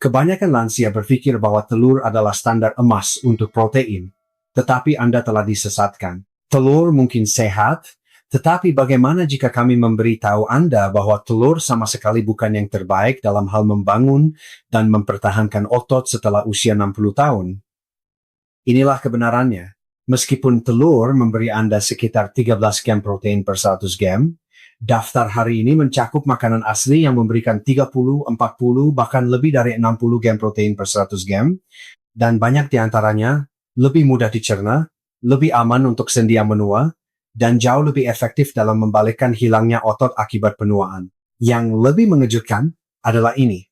Kebanyakan lansia berpikir bahwa telur adalah standar emas untuk protein, tetapi Anda telah disesatkan. Telur mungkin sehat, tetapi bagaimana jika kami memberitahu Anda bahwa telur sama sekali bukan yang terbaik dalam hal membangun dan mempertahankan otot setelah usia 60 tahun? Inilah kebenarannya. Meskipun telur memberi Anda sekitar 13 gram protein per 100 gram, daftar hari ini mencakup makanan asli yang memberikan 30, 40, bahkan lebih dari 60 gram protein per 100 gram, dan banyak di antaranya lebih mudah dicerna, lebih aman untuk sendi yang menua, dan jauh lebih efektif dalam membalikkan hilangnya otot akibat penuaan. Yang lebih mengejutkan adalah ini.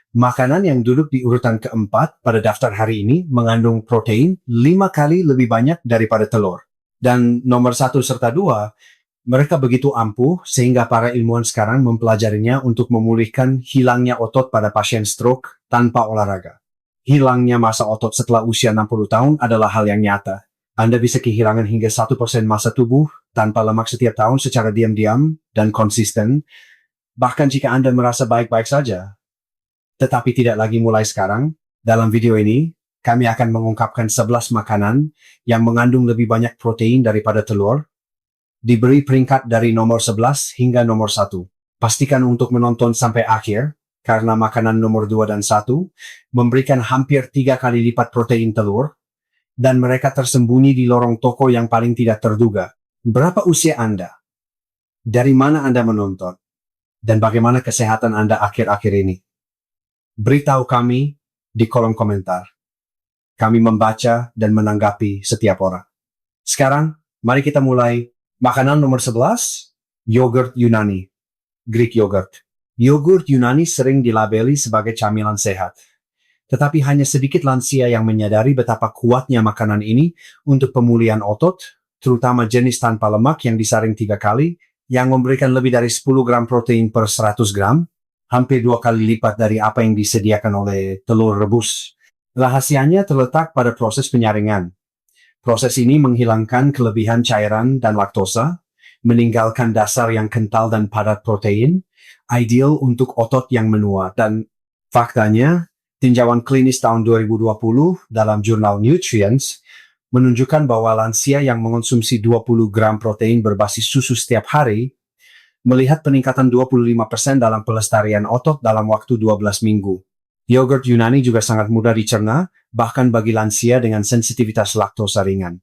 Makanan yang duduk di urutan keempat pada daftar hari ini mengandung protein 5 kali lebih banyak daripada telur. Dan nomor 1 serta 2, mereka begitu ampuh sehingga para ilmuwan sekarang mempelajarinya untuk memulihkan hilangnya otot pada pasien stroke tanpa olahraga. Hilangnya massa otot setelah usia 60 tahun adalah hal yang nyata. Anda bisa kehilangan hingga 1% massa tubuh tanpa lemak setiap tahun secara diam-diam dan konsisten, bahkan jika Anda merasa baik-baik saja. Tetapi tidak lagi mulai sekarang. Dalam video ini, kami akan mengungkapkan 11 makanan yang mengandung lebih banyak protein daripada telur, diberi peringkat dari nomor 11 hingga nomor 1. Pastikan untuk menonton sampai akhir, karena makanan nomor 2 dan 1 memberikan hampir 3 kali lipat protein telur, dan mereka tersembunyi di lorong toko yang paling tidak terduga. Berapa usia Anda? Dari mana Anda menonton? Dan bagaimana kesehatan Anda akhir-akhir ini? Beritahu kami di kolom komentar. Kami membaca dan menanggapi setiap orang. Sekarang, mari kita mulai. Makanan nomor 11, yogurt Yunani, Greek yogurt. Yogurt Yunani sering dilabeli sebagai camilan sehat. Tetapi hanya sedikit lansia yang menyadari betapa kuatnya makanan ini untuk pemulihan otot, terutama jenis tanpa lemak yang disaring 3 kali, yang memberikan lebih dari 10 gram protein per 100 gram, hampir 2 kali lipat dari apa yang disediakan oleh telur rebus. Rahasianya terletak pada proses penyaringan. Proses ini menghilangkan kelebihan cairan dan laktosa, meninggalkan dasar yang kental dan padat protein, ideal untuk otot yang menua. Dan faktanya, tinjauan klinis tahun 2020 dalam jurnal Nutrients menunjukkan bahwa lansia yang mengonsumsi 20 gram protein berbasis susu setiap hari melihat peningkatan 25% dalam pelestarian otot dalam waktu 12 minggu. Yogurt Yunani juga sangat mudah dicerna, bahkan bagi lansia dengan sensitivitas laktosa ringan.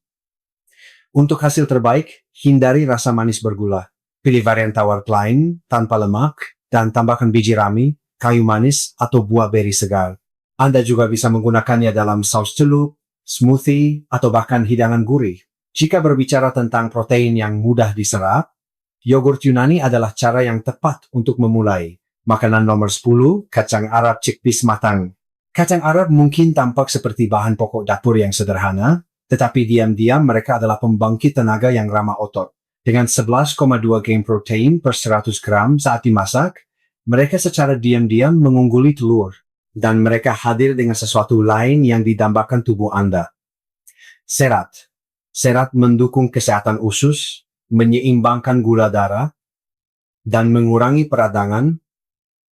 Untuk hasil terbaik, hindari rasa manis bergula. Pilih varian tawar plain, tanpa lemak, dan tambahkan biji rami, kayu manis, atau buah beri segar. Anda juga bisa menggunakannya dalam saus celup, smoothie, atau bahkan hidangan gurih. Jika berbicara tentang protein yang mudah diserap, yogurt Yunani adalah cara yang tepat untuk memulai. Makanan nomor 10, kacang Arab chickpeas matang. Kacang Arab mungkin tampak seperti bahan pokok dapur yang sederhana, tetapi diam-diam mereka adalah pembangkit tenaga yang ramah otot. Dengan 11,2 gram protein per 100 gram saat dimasak, mereka secara diam-diam mengungguli telur, dan mereka hadir dengan sesuatu lain yang didambakan tubuh Anda. Serat. Serat mendukung kesehatan usus, menyeimbangkan gula darah, dan mengurangi peradangan,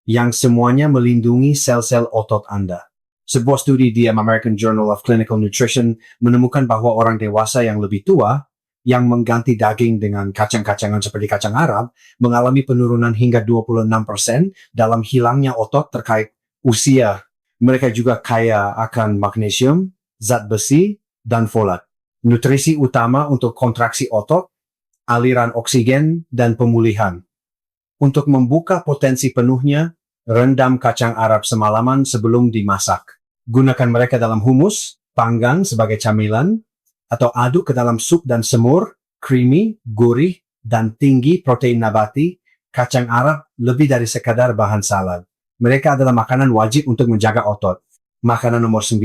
yang semuanya melindungi sel-sel otot Anda. Sebuah studi di American Journal of Clinical Nutrition menemukan bahwa orang dewasa yang lebih tua, yang mengganti daging dengan kacang-kacangan seperti kacang Arab, mengalami penurunan hingga 26% dalam hilangnya otot terkait usia. Mereka juga kaya akan magnesium, zat besi, dan folat. Nutrisi utama untuk kontraksi otot, aliran oksigen, dan pemulihan. Untuk membuka potensi penuhnya, rendam kacang Arab semalaman sebelum dimasak. Gunakan mereka dalam humus, panggang sebagai camilan, atau aduk ke dalam sup dan semur, creamy, gurih, dan tinggi protein nabati. Kacang Arab lebih dari sekadar bahan salad. Mereka adalah makanan wajib untuk menjaga otot. Makanan nomor 9,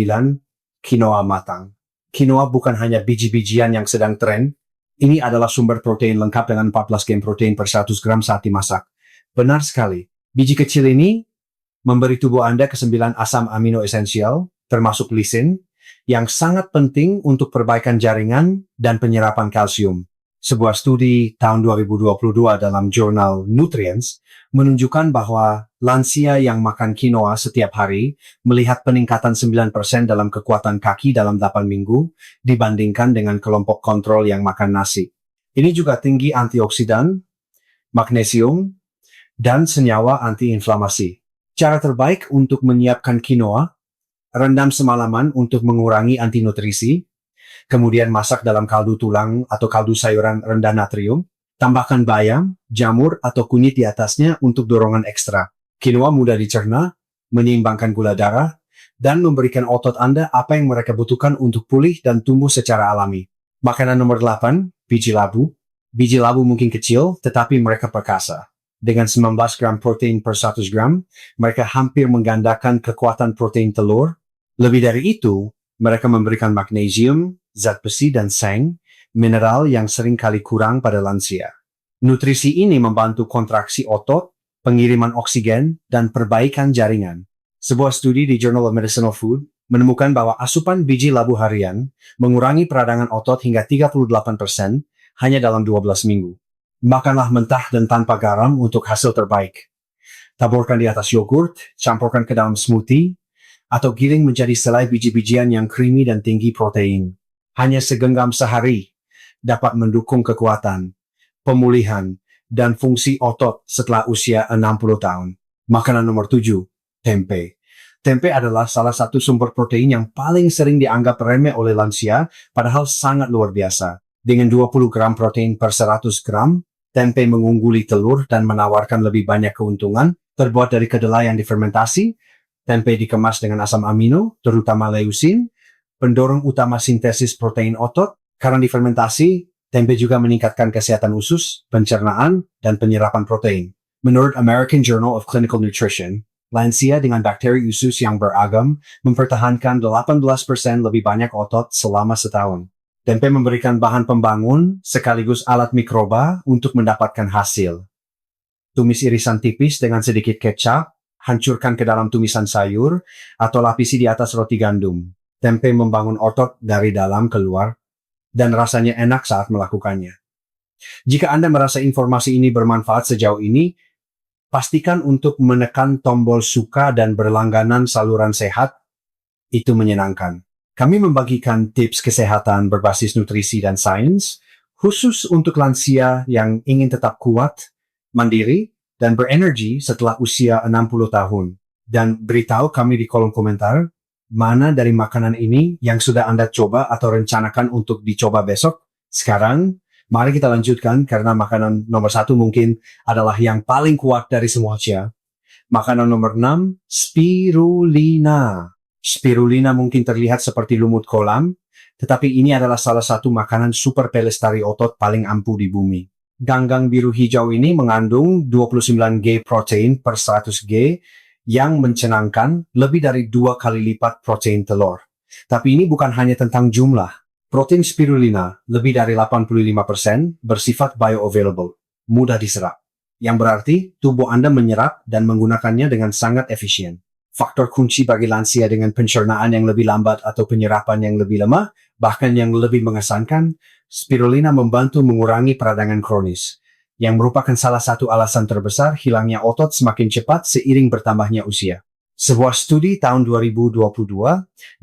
quinoa matang. Quinoa bukan hanya biji-bijian yang sedang tren. Ini adalah sumber protein lengkap dengan 14 gram protein per 100 gram saat dimasak. Benar sekali. Biji kecil ini memberi tubuh Anda ke-9 asam amino esensial, termasuk lisin, yang sangat penting untuk perbaikan jaringan dan penyerapan kalsium. Sebuah studi tahun 2022 dalam jurnal Nutrients menunjukkan bahwa lansia yang makan quinoa setiap hari melihat peningkatan 9% dalam kekuatan kaki dalam 8 minggu dibandingkan dengan kelompok kontrol yang makan nasi. Ini juga tinggi antioksidan, magnesium, dan senyawa antiinflamasi. Cara terbaik untuk menyiapkan quinoa, rendam semalaman untuk mengurangi antinutrisi, kemudian masak dalam kaldu tulang atau kaldu sayuran rendah natrium, tambahkan bayam, jamur, atau kunyit di atasnya untuk dorongan ekstra. Quinoa mudah dicerna, menyeimbangkan gula darah, dan memberikan otot Anda apa yang mereka butuhkan untuk pulih dan tumbuh secara alami. Makanan nomor 8, biji labu. Biji labu mungkin kecil, tetapi mereka perkasa. Dengan 19 gram protein per 100 gram, mereka hampir menggandakan kekuatan protein telur. Lebih dari itu, mereka memberikan magnesium, zat besi dan seng, mineral yang sering kali kurang pada lansia. Nutrisi ini membantu kontraksi otot, pengiriman oksigen, dan perbaikan jaringan. Sebuah studi di Journal of Medicinal Food menemukan bahwa asupan biji labu harian mengurangi peradangan otot hingga 38% hanya dalam 12 minggu. Makanlah mentah dan tanpa garam untuk hasil terbaik. Taburkan di atas yogurt, campurkan ke dalam smoothie, atau giling menjadi selai biji-bijian yang creamy dan tinggi protein. Hanya segenggam sehari dapat mendukung kekuatan, pemulihan, dan fungsi otot setelah usia 60 tahun. Makanan nomor 7, tempe. Tempe adalah salah satu sumber protein yang paling sering dianggap remeh oleh lansia, padahal sangat luar biasa. Dengan 20 gram protein per 100 gram, tempe mengungguli telur dan menawarkan lebih banyak keuntungan. Terbuat dari kedelai yang difermentasi, tempe dikemas dengan asam amino, terutama leusin, pendorong utama sintesis protein otot. Karena difermentasi, tempe juga meningkatkan kesehatan usus, pencernaan, dan penyerapan protein. Menurut American Journal of Clinical Nutrition, lansia dengan bakteri usus yang beragam mempertahankan 18% lebih banyak otot selama setahun. Tempe memberikan bahan pembangun sekaligus alat mikroba untuk mendapatkan hasil. Tumis irisan tipis dengan sedikit kecap, hancurkan ke dalam tumisan sayur, atau lapisi di atas roti gandum. Tempe membangun otot dari dalam keluar, dan rasanya enak saat melakukannya. Jika Anda merasa informasi ini bermanfaat sejauh ini, pastikan untuk menekan tombol suka dan berlangganan saluran sehat. Itu menyenangkan. Kami membagikan tips kesehatan berbasis nutrisi dan sains, khusus untuk lansia yang ingin tetap kuat, mandiri, dan berenergi setelah usia 60 tahun. Dan beritahu kami di kolom komentar, mana dari makanan ini yang sudah Anda coba atau rencanakan untuk dicoba besok? Sekarang, mari kita lanjutkan karena makanan nomor 1 mungkin adalah yang paling kuat dari semuanya. Makanan nomor 6, spirulina. Spirulina mungkin terlihat seperti lumut kolam, tetapi ini adalah salah satu makanan super pelestari otot paling ampuh di bumi. Ganggang biru hijau ini mengandung 29 G protein per 100 G, yang mencenangkan lebih dari 2 kali lipat protein telur. Tapi ini bukan hanya tentang jumlah. Protein spirulina lebih dari 85% bersifat bioavailable, mudah diserap. Yang berarti tubuh Anda menyerap dan menggunakannya dengan sangat efisien. Faktor kunci bagi lansia dengan pencernaan yang lebih lambat atau penyerapan yang lebih lemah, bahkan yang lebih mengesankan, spirulina membantu mengurangi peradangan kronis, yang merupakan salah satu alasan terbesar hilangnya otot semakin cepat seiring bertambahnya usia. Sebuah studi tahun 2022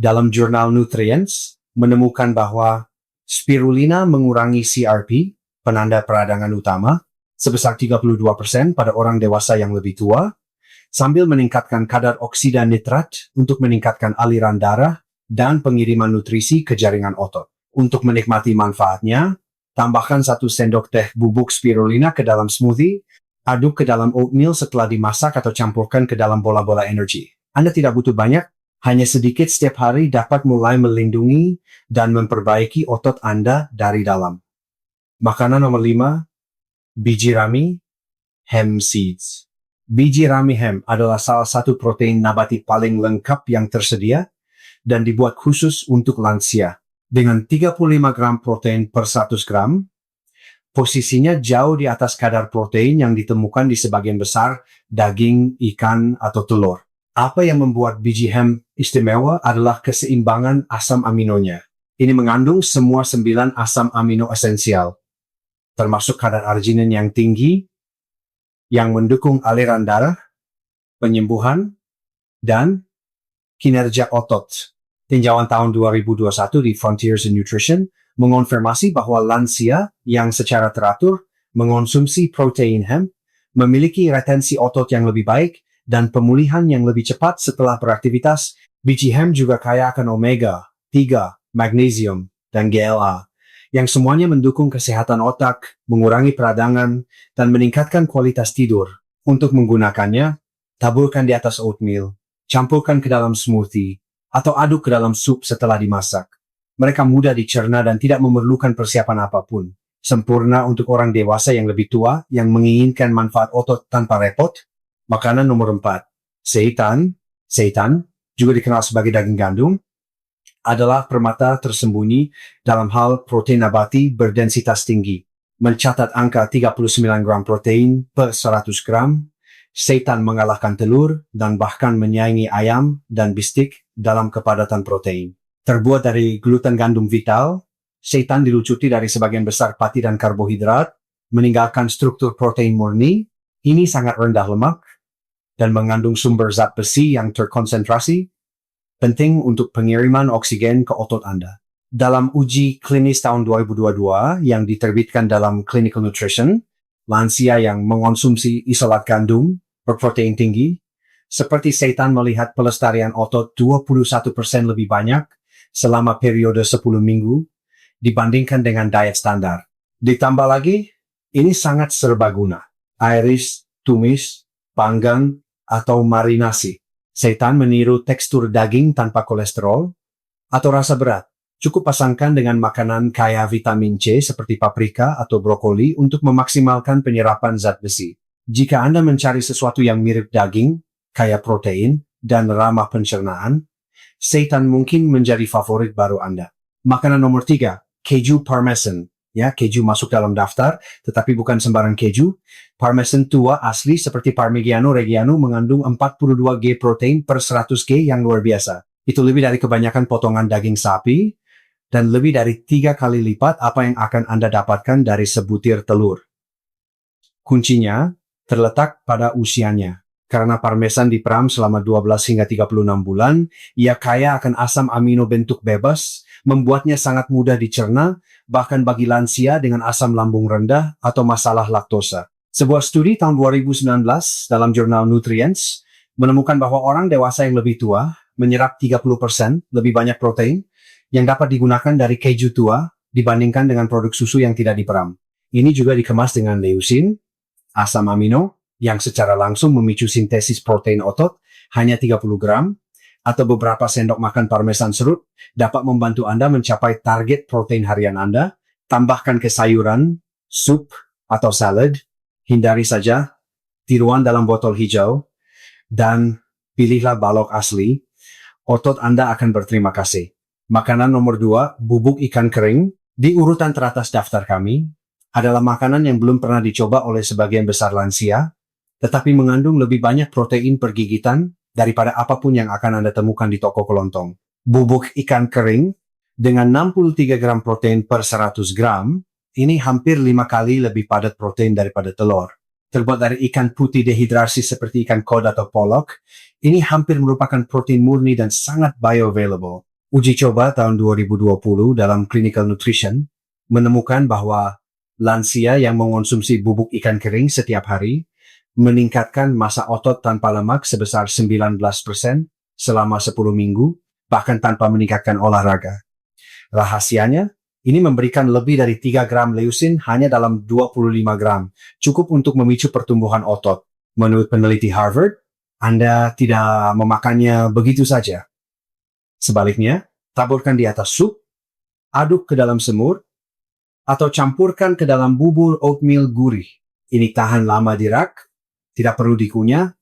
dalam jurnal Nutrients menemukan bahwa spirulina mengurangi CRP, penanda peradangan utama, sebesar 32% pada orang dewasa yang lebih tua, sambil meningkatkan kadar oksida nitrat untuk meningkatkan aliran darah dan pengiriman nutrisi ke jaringan otot. Untuk menikmati manfaatnya, tambahkan 1 sendok teh bubuk spirulina ke dalam smoothie, aduk ke dalam oatmeal setelah dimasak atau campurkan ke dalam bola-bola energi. Anda tidak butuh banyak, hanya sedikit setiap hari dapat mulai melindungi dan memperbaiki otot Anda dari dalam. Makanan nomor 5, biji rami, hemp seeds. Biji rami hemp adalah salah satu protein nabati paling lengkap yang tersedia dan dibuat khusus untuk lansia. Dengan 35 gram protein per 100 gram, posisinya jauh di atas kadar protein yang ditemukan di sebagian besar daging, ikan, atau telur. Apa yang membuat biji hemp istimewa adalah keseimbangan asam aminonya. Ini mengandung semua 9 asam amino esensial. termasuk kadar arginin yang tinggi, yang mendukung aliran darah, penyembuhan, dan kinerja otot. Tinjauan tahun 2021 di Frontiers in Nutrition mengonfirmasi bahwa lansia yang secara teratur mengonsumsi protein hemp memiliki retensi otot yang lebih baik dan pemulihan yang lebih cepat setelah beraktivitas. Biji hemp juga kaya akan omega 3, magnesium, dan GLA, yang semuanya mendukung kesehatan otak, mengurangi peradangan, dan meningkatkan kualitas tidur. Untuk menggunakannya, taburkan di atas oatmeal, campurkan ke dalam smoothie, atau aduk ke dalam sup setelah dimasak. Mereka mudah dicerna dan tidak memerlukan persiapan apapun. Sempurna untuk orang dewasa yang lebih tua yang menginginkan manfaat otot tanpa repot. Makanan nomor 4. Seitan, juga dikenal sebagai daging gandum, adalah permata tersembunyi dalam hal protein nabati berdensitas tinggi. Mencatat angka 39 gram protein per 100 gram, seitan mengalahkan telur dan bahkan menyaingi ayam dan bistik dalam kepadatan protein. Terbuat dari gluten gandum vital, seitan dilucuti dari sebagian besar pati dan karbohidrat, meninggalkan struktur protein murni. Ini sangat rendah lemak dan mengandung sumber zat besi yang terkonsentrasi, penting untuk pengiriman oksigen ke otot Anda. Dalam uji klinis tahun 2022 yang diterbitkan dalam Clinical Nutrition, lansia yang mengonsumsi isolat gandum berprotein tinggi, seperti seitan melihat pelestarian otot 21% lebih banyak selama periode 10 minggu dibandingkan dengan diet standar. Ditambah lagi, ini sangat serbaguna. Iris, tumis, panggang, atau marinasi. Seitan meniru tekstur daging tanpa kolesterol atau rasa berat. Cukup pasangkan dengan makanan kaya vitamin C seperti paprika atau brokoli untuk memaksimalkan penyerapan zat besi. Jika Anda mencari sesuatu yang mirip daging, kaya protein, dan ramah pencernaan, seitan mungkin menjadi favorit baru Anda. Makanan nomor 3, keju parmesan. Ya, keju masuk dalam daftar, tetapi bukan sembarang keju. Parmesan tua asli seperti Parmigiano Reggiano mengandung 42G protein per 100G yang luar biasa. Itu lebih dari kebanyakan potongan daging sapi, dan lebih dari 3 kali lipat apa yang akan Anda dapatkan dari sebutir telur. Kuncinya terletak pada usianya. Karena parmesan diperam selama 12 hingga 36 bulan, ia kaya akan asam amino bentuk bebas, membuatnya sangat mudah dicerna, bahkan bagi lansia dengan asam lambung rendah atau masalah laktosa. Sebuah studi tahun 2019 dalam jurnal Nutrients menemukan bahwa orang dewasa yang lebih tua menyerap 30% lebih banyak protein yang dapat digunakan dari keju tua dibandingkan dengan produk susu yang tidak diperam. Ini juga dikemas dengan leusin, asam amino, yang secara langsung memicu sintesis protein otot hanya 30 gram, atau beberapa sendok makan parmesan serut dapat membantu Anda mencapai target protein harian Anda. Tambahkan ke sayuran, sup, atau salad. Hindari saja tiruan dalam botol hijau. Dan pilihlah balok asli. Otot Anda akan berterima kasih. Makanan nomor 2, bubuk ikan kering. Di urutan teratas daftar kami, adalah makanan yang belum pernah dicoba oleh sebagian besar lansia, tetapi mengandung lebih banyak protein per gigitan daripada apapun yang akan Anda temukan di toko kelontong. Bubuk ikan kering dengan 63 gram protein per 100 gram, ini hampir 5 kali lebih padat protein daripada telur. Terbuat dari ikan putih dehidrasi seperti ikan cod atau pollock, ini hampir merupakan protein murni dan sangat bioavailable. Uji coba tahun 2020 dalam Clinical Nutrition menemukan bahwa lansia yang mengonsumsi bubuk ikan kering setiap hari meningkatkan massa otot tanpa lemak sebesar 19% selama 10 minggu, bahkan tanpa meningkatkan olahraga. Rahasianya, ini memberikan lebih dari 3 gram leusin hanya dalam 25 gram, cukup untuk memicu pertumbuhan otot. Menurut peneliti Harvard, Anda tidak memakannya begitu saja. Sebaliknya, taburkan di atas sup, aduk ke dalam semur, atau campurkan ke dalam bubur oatmeal gurih. Ini tahan lama di rak, tidak perlu dikunyah,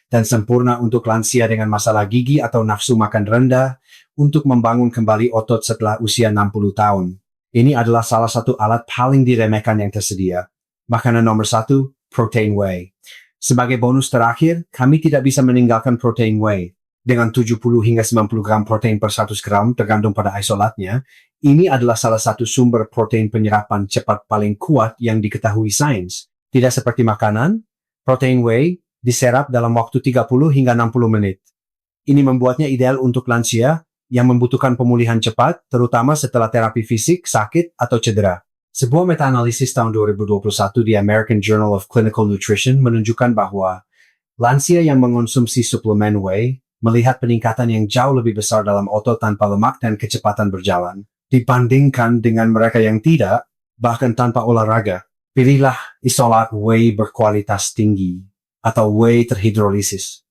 dan sempurna untuk lansia dengan masalah gigi atau nafsu makan rendah untuk membangun kembali otot setelah usia 60 tahun. Ini adalah salah satu alat paling diremehkan yang tersedia. Makanan nomor 1, protein whey. Sebagai bonus terakhir, kami tidak bisa meninggalkan protein whey. dengan 70 hingga 90 gram protein per 100 gram tergantung pada isolatnya, ini adalah salah satu sumber protein penyerapan cepat paling kuat yang diketahui sains. Tidak seperti makanan, protein whey diserap dalam waktu 30 hingga 60 menit. Ini membuatnya ideal untuk lansia yang membutuhkan pemulihan cepat, terutama setelah terapi fisik, sakit, atau cedera. Sebuah meta-analisis tahun 2021 di American Journal of Clinical Nutrition menunjukkan bahwa lansia yang mengonsumsi suplemen whey melihat peningkatan yang jauh lebih besar dalam otot tanpa lemak dan kecepatan berjalan, dibandingkan dengan mereka yang tidak, bahkan tanpa olahraga. Pilihlah isolat whey berkualitas tinggi atau whey terhidrolisis.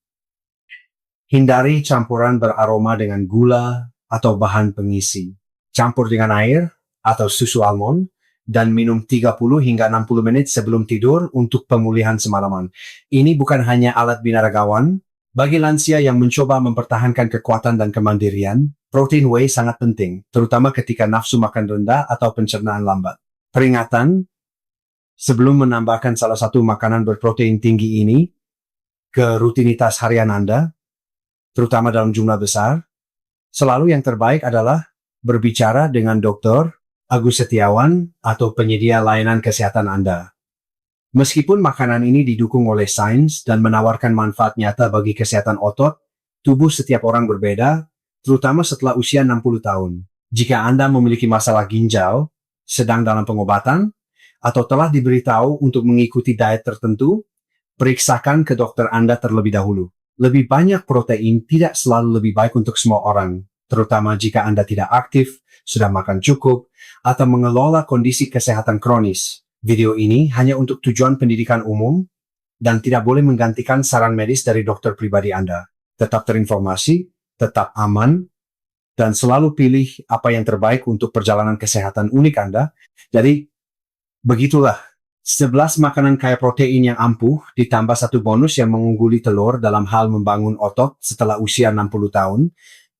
Hindari campuran beraroma dengan gula atau bahan pengisi. Campur dengan air atau susu almond dan minum 30 hingga 60 menit sebelum tidur untuk pemulihan semalaman. Ini bukan hanya alat binaragawan. Bagi lansia yang mencoba mempertahankan kekuatan dan kemandirian, protein whey sangat penting, terutama ketika nafsu makan rendah atau pencernaan lambat. Peringatan, sebelum menambahkan salah satu makanan berprotein tinggi ini ke rutinitas harian Anda, terutama dalam jumlah besar, selalu yang terbaik adalah berbicara dengan dokter, Agus Setiawan, atau penyedia layanan kesehatan Anda. Meskipun makanan ini didukung oleh sains dan menawarkan manfaat nyata bagi kesehatan otot, tubuh setiap orang berbeda, terutama setelah usia 60 tahun. Jika Anda memiliki masalah ginjal, sedang dalam pengobatan, atau telah diberitahu untuk mengikuti diet tertentu, periksakan ke dokter Anda terlebih dahulu. Lebih banyak protein tidak selalu lebih baik untuk semua orang, terutama jika Anda tidak aktif, sudah makan cukup, atau mengelola kondisi kesehatan kronis. Video ini hanya untuk tujuan pendidikan umum dan tidak boleh menggantikan saran medis dari dokter pribadi Anda. Tetap terinformasi, tetap aman, dan selalu pilih apa yang terbaik untuk perjalanan kesehatan unik Anda. Jadi, begitulah. 11 makanan kaya protein yang ampuh ditambah satu bonus yang mengungguli telur dalam hal membangun otot setelah usia 60 tahun.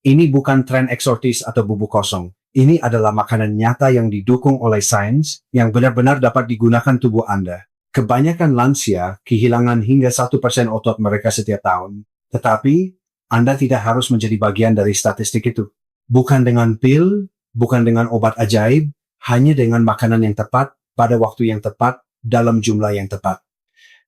Ini bukan tren eksotis atau bubuk kosong. Ini adalah makanan nyata yang didukung oleh sains yang benar-benar dapat digunakan tubuh Anda. Kebanyakan lansia kehilangan hingga 1% otot mereka setiap tahun. Tetapi, Anda tidak harus menjadi bagian dari statistik itu. Bukan dengan pil, bukan dengan obat ajaib, hanya dengan makanan yang tepat, pada waktu yang tepat, dalam jumlah yang tepat.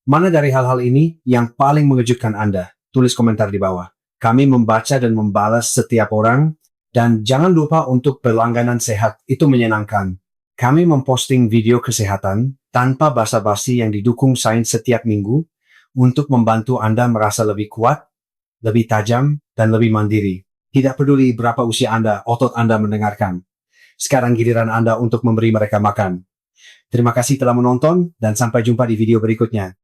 Mana dari hal-hal ini yang paling mengejutkan Anda? Tulis komentar di bawah. Kami membaca dan membalas setiap orang. Dan jangan lupa untuk berlangganan sehat, itu menyenangkan. Kami memposting video kesehatan tanpa basa-basi yang didukung sains setiap minggu untuk membantu Anda merasa lebih kuat, lebih tajam, dan lebih mandiri. Tidak peduli berapa usia Anda, otot Anda mendengarkan. Sekarang giliran Anda untuk memberi mereka makan. Terima kasih telah menonton dan sampai jumpa di video berikutnya.